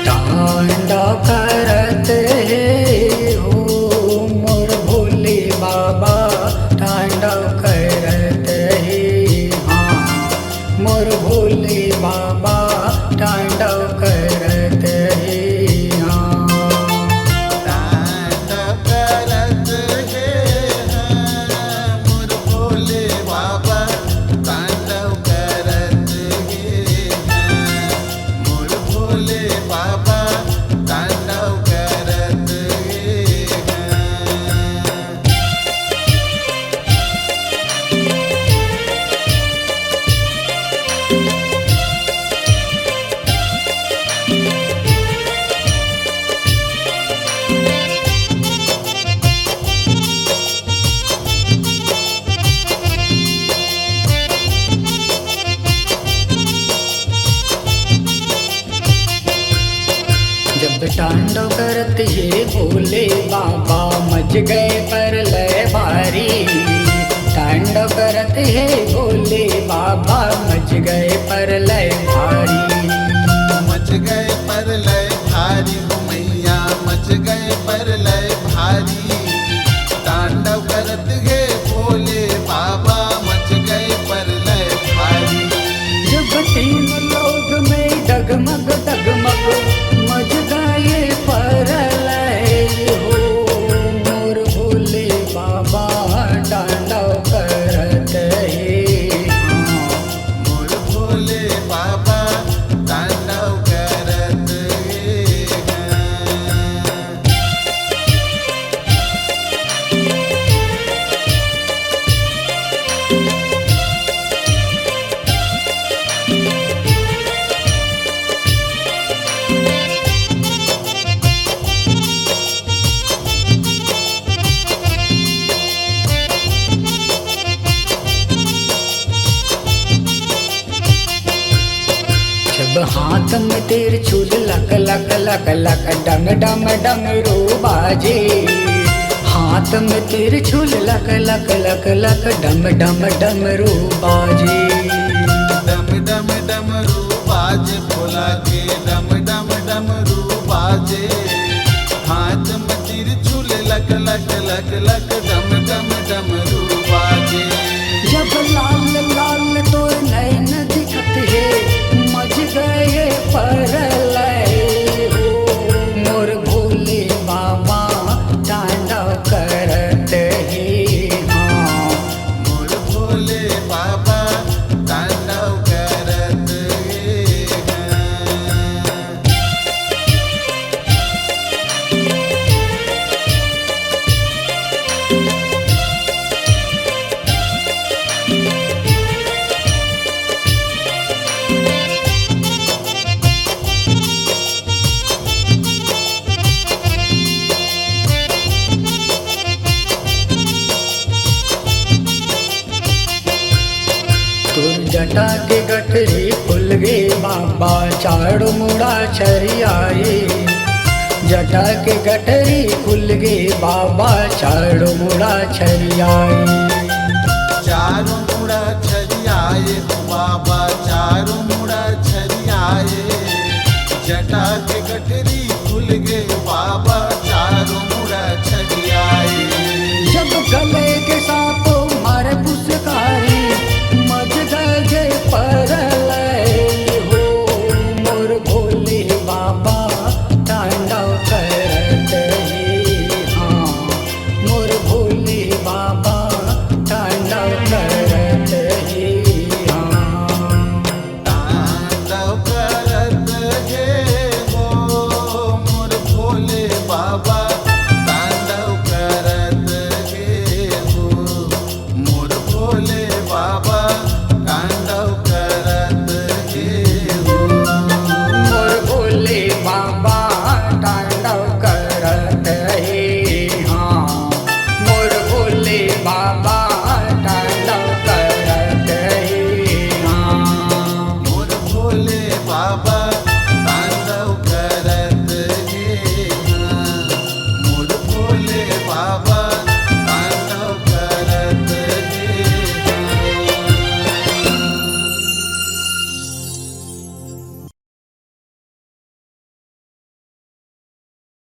टांडा करत हे हो मोर भोले बाबा टांडा करत हे हाँ मोर भोले बाबा टांडा करत हे हाँ तांडव करत हे मोर भोले बाबा तांडव करत हे मोर भोले बाबा तांडव करत हे जब तांडव करत हे भोले बाबा मच गए पर लय भारी तांडव करत हे भोले बाबा मच गए पर लय भारी मच गए पर लय भारी मैया मच गए पर लय भारी तांडव करत हे भोले बाबा मच गए पर लय भारी जब तीन लोग में डगमग डगमग मच गए पर लय हो मोर भोले बाबा तांडव करत हे हाँ मोर भोले बाबा तांडव करत हे जब हाथ में तेर छूल लक लक लक लक डम डम डमरू बाजे हाथ में तेर छूल लक लक लक लक डम डम डमरू बाजे डम डम डमरू बाजे भोला के डम डम डमरू बाजे हाथ में त्रिशूल लक लक लक लक डम डम डमरू बाजे जब लाल लाल तो नैन दिखत है मच गए पर लय हो मोर भोले बाबा तांडव करत हे हाँ मोर भोले बाबा तांडव करत हे तुर जटा के गठरी खुल गे बाबा चाड़ू मुड़ा छरियाए जटा के गठरी खुल गे बाबा चाड़ू मुड़ा छरियाए चारों मुड़ा छरियाए बाबा चारों मुड़ा छरियाए जटा के गठरी खुल गए बाबा चारों